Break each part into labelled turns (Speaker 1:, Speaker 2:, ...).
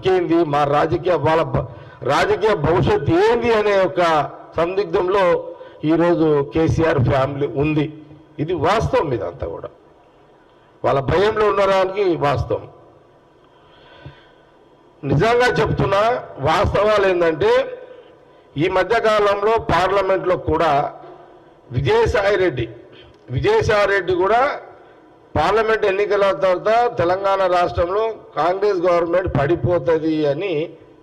Speaker 1: బతికేంది, మా రాజకీయ భవిష్యత్తు ఏంది అనే ఒక సందిగ్ధంలో ఈరోజు కేసీఆర్ ఫ్యామిలీ ఉంది. ఇది వాస్తవం, ఇదంతా కూడా వాళ్ళ భయంలో ఉండడానికి వాస్తవం. నిజంగా చెప్తున్నా, వాస్తవాలు ఏంటంటే ఈ మధ్యకాలంలో పార్లమెంట్లో కూడా విజయసాయి రెడ్డి కూడా పార్లమెంట్ ఎన్నికల తర్వాత తెలంగాణ రాష్ట్రంలో కాంగ్రెస్ గవర్నమెంట్ పడిపోతుంది అని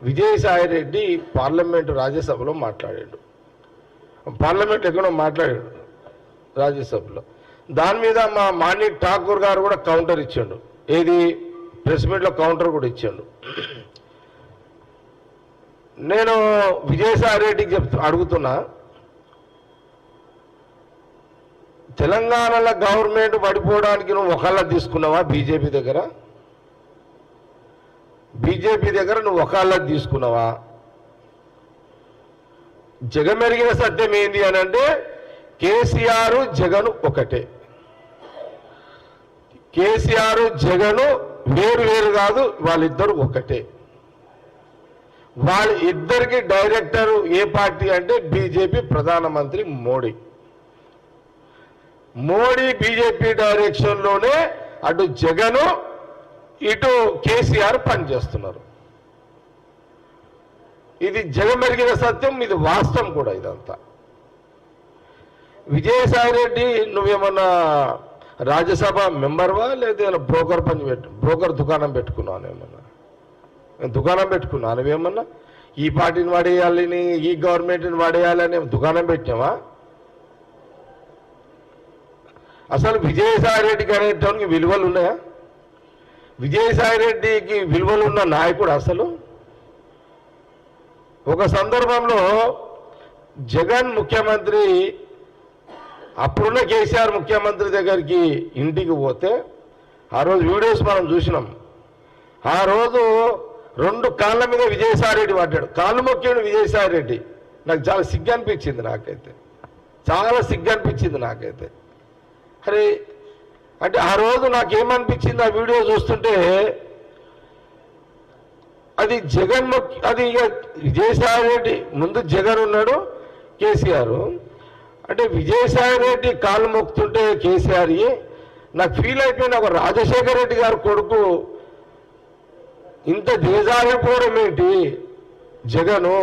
Speaker 1: విజయసాయి రెడ్డి పార్లమెంటు రాజ్యసభలో మాట్లాడాడు. పార్లమెంట్ ఎక్కడో మాట్లాడాడు రాజ్యసభలో. దాని మీద మా మాణిక్ ఠాకూర్ గారు కూడా కౌంటర్ ఇచ్చాడు. ఏది ప్రెస్ మీట్లో కౌంటర్ కూడా ఇచ్చాడు. నేను విజయసాయి రెడ్డికి అడుగుతున్నా, తెలంగాణలో గవర్నమెంట్ పడిపోవడానికి నువ్వు ఒకళ్ళ తీసుకున్నావా? బీజేపీ దగ్గర నువ్వు ఒకళ్ళ తీసుకున్నావా? జగమెరిగిన సత్యం ఏంది అని అంటే కేసీఆర్ జగన్ ఒకటే. కేసీఆర్ జగన్ వేరు కాదు, వాళ్ళిద్దరు ఒకటే. వాళ్ళ ఇద్దరికి డైరెక్టర్ ఏ పార్టీ అంటే బీజేపీ, ప్రధానమంత్రి మోడీ బీజేపీ డైరెక్షన్లోనే అటు జగన్ ఇటు కేసీఆర్ పనిచేస్తున్నారు. ఇది జగమెరిగిన సత్యం, ఇది వాస్తవం కూడా. ఇదంతా విజయసాయి రెడ్డి నువ్వేమన్నా రాజ్యసభ మెంబర్వా లేదా బ్రోకర్ దుకాణం పెట్టుకున్నావు? ఏమన్నా దుకాణం పెట్టుకున్నావు నువ్వేమన్నా? ఈ పార్టీని వాడేయాలని, ఈ గవర్నమెంట్ని వాడేయాలని దుకాణం పెట్టావా? అసలు విజయసాయి రెడ్డికి అనేటానికి విలువలు ఉన్నాయా? విజయసాయి రెడ్డికి విలువలు ఉన్న నాయకుడు అసలు? ఒక సందర్భంలో జగన్ ముఖ్యమంత్రి, అప్పుడున్న కేసీఆర్ ముఖ్యమంత్రి దగ్గరికి ఇంటికి పోతే ఆ రోజు వీడియోస్ మనం చూసినాం. ఆ రోజు 2 కాళ్ళ మీద విజయసాయి రెడ్డి పడ్డాడు, కాళ్ళు మొక్కాడు విజయసాయి రెడ్డి. నాకు చాలా సిగ్గు అనిపించింది, నాకైతే అరే అంటే ఆ రోజు నాకేమనిపించింది, ఆ వీడియో చూస్తుంటే అది అది విజయసాయి రెడ్డి ముందు జగన్ ఉన్నాడు, కేసీఆర్ అంటే విజయసాయి రెడ్డి కాళ్ళు మొక్కుతుంటే కేసీఆర్ నాకు ఫీల్ అయిపోయింది. ఒక రాజశేఖర రెడ్డి గారి కొడుకు ఇంత దిగజారిపోవడం ఏంటి జగను?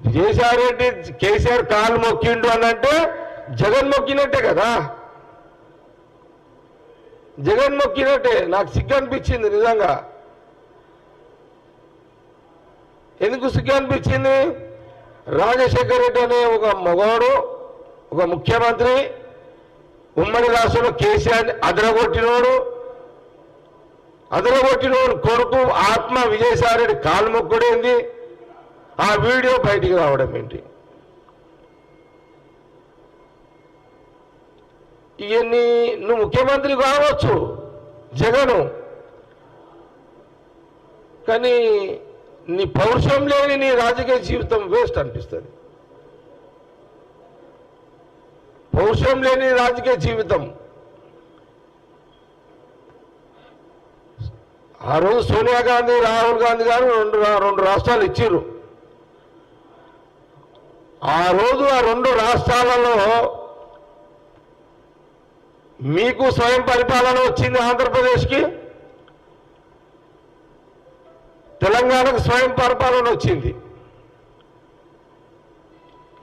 Speaker 1: విజయసాయి రెడ్డి కేసీఆర్ కాళ్ళు మొక్కిండు అని అంటే జగన్ మొక్కినట్టే కదా, జగన్ మొక్కినట్టే. నాకు సిగ్గు అనిపించింది నిజంగా. ఎందుకు సిగ్గు అనిపించింది? రాజశేఖర రెడ్డి అనే ఒక మగవాడు, ఒక ముఖ్యమంత్రి, ఉమ్మడి రాష్ట్రంలో కేసీఆర్ని అదరగొట్టినోడు కొడుకు ఆత్మ విజయసాయి రెడ్డి కాలు మొక్కుడేంది? ఆ వీడియో బయటికి రావడం ఏంటి? ఇవన్నీ నువ్వు ముఖ్యమంత్రి కావచ్చు జగను, కానీ నీ పౌరుషం లేని నీ రాజకీయ జీవితం వేస్ట్ అనిపిస్తుంది. పౌరుషం లేని రాజకీయ జీవితం. ఆ రోజు సోనియా గాంధీ, రాహుల్ గాంధీ గారు రెండు రాష్ట్రాలు ఇచ్చారు. ఆ రోజు ఆ 2 రాష్ట్రాలలో మీకు స్వయం పరిపాలన వచ్చింది, ఆంధ్రప్రదేశ్కి, తెలంగాణకు స్వయం పరిపాలన వచ్చింది.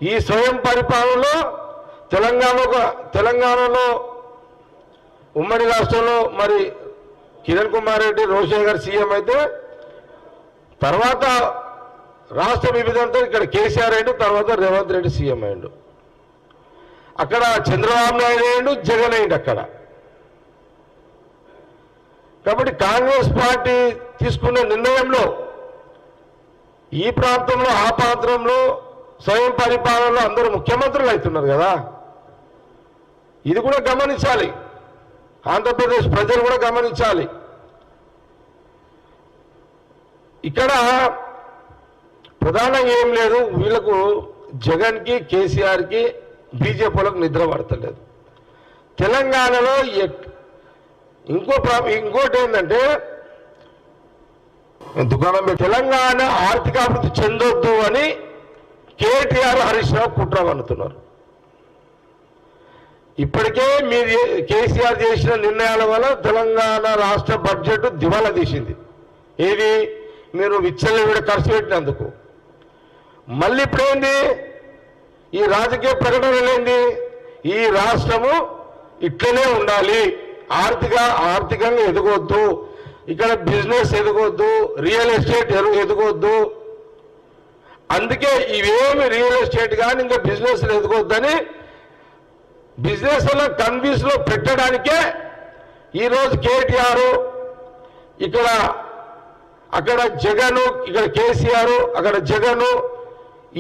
Speaker 1: ఈ స్వయం పరిపాలనలో తెలంగాణలో ఉమ్మడి రాష్ట్రంలో మరి కిరణ్ కుమార్ రెడ్డి, రోషయ్య గారు సీఎం అయితే, తర్వాత రాష్ట్ర విభజనతో ఇక్కడ కేసీఆర్ అయ్యిండు, తర్వాత రేవంత్ రెడ్డి సీఎం అయ్యిండు. అక్కడ చంద్రబాబు నాయుడు అయ్యిండు, జగన్ అయ్యిండు అక్కడ. కాబట్టి కాంగ్రెస్ పార్టీ తీసుకున్న నిర్ణయంలో ఈ ప్రాంతంలో, ఆ ప్రాంతంలో స్వయం పరిపాలనలో అందరూ ముఖ్యమంత్రులు అవుతున్నారు కదా. ఇది కూడా గమనించాలి, ఆంధ్రప్రదేశ్ ప్రజలు కూడా గమనించాలి. ఇక్కడ ప్రధానంగా ఏం లేదు, వీళ్ళకు జగన్కి, కేసీఆర్కి, బీజేపీలకు నిద్ర పడతలేదు. తెలంగాణలో ఇంకోటి ఏంటంటే దుకాణం పెట్టి తెలంగాణ ఆర్థికాభివృద్ధి చెందొద్దు అని కేటీఆర్ హరీష్ రావు కుట్ర పన్నుతున్నారు. ఇప్పటికే మీరు కేసీఆర్ చేసిన నిర్ణయాల వల్ల తెలంగాణ రాష్ట్ర బడ్జెట్ దివాలా తీసింది. ఏది మీరు విచ్చలవిడి ఖర్చు పెట్టినందుకు. మళ్ళీ ఇప్పుడేంది ఈ రాజకీయ ప్రకటనలేంది, ఈ రాష్ట్రము ఇట్లనే ఉండాలి, ఆర్థికంగా ఎదగొద్దు, ఇక్కడ బిజినెస్ ఎదగొద్దు, రియల్ ఎస్టేట్ ఎదగొద్దు, అందుకే ఇవేమి రియల్ ఎస్టేట్ కానీ ఇంకా బిజినెస్ ఎదగొద్దని బిజినెస్ కన్ఫ్యూజ్ లో పెట్టడానికే ఈరోజు కేటీఆర్ ఇక్కడ అక్కడ జగన్, ఇక్కడ కేసీఆర్, అక్కడ జగన్,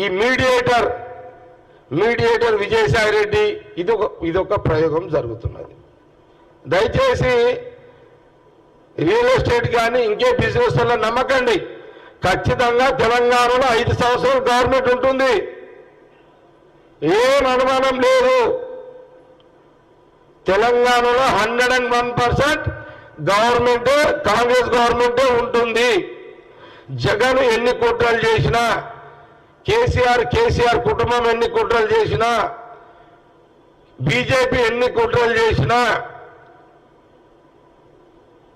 Speaker 1: ఈ మీడియేటర్ విజయసాయి రెడ్డి ఇదొక ప్రయోగం జరుగుతున్నది. దయచేసి రియల్ ఎస్టేట్ కానీ ఇంకే బిజినెస్ వల్ల నమ్మకండి. ఖచ్చితంగా తెలంగాణలో 5 సంవత్సరాలు గవర్నమెంట్ ఉంటుంది, ఏం అనుమానం లేదు. తెలంగాణలో 101% గవర్నమెంట్ కాంగ్రెస్ గవర్నమెంటే ఉంటుంది. జగన్ ఎన్ని కుట్రలు చేసినా, కేసీఆర్ కుటుంబం ఎన్ని కుట్రలు చేసినా, బీజేపీ ఎన్ని కుట్రలు చేసినా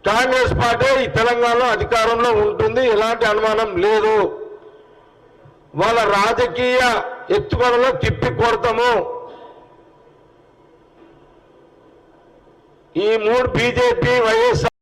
Speaker 1: కాంగ్రెస్ పార్టీ ఈ తెలంగాణలో అధికారంలో ఉంటుంది, ఎలాంటి అనుమానం లేదు. వాళ్ళ రాజకీయ ఎత్తుగడలో తిప్పి కొడతాము. ఈ 3 బీజేపీ వైఎస్ఆర్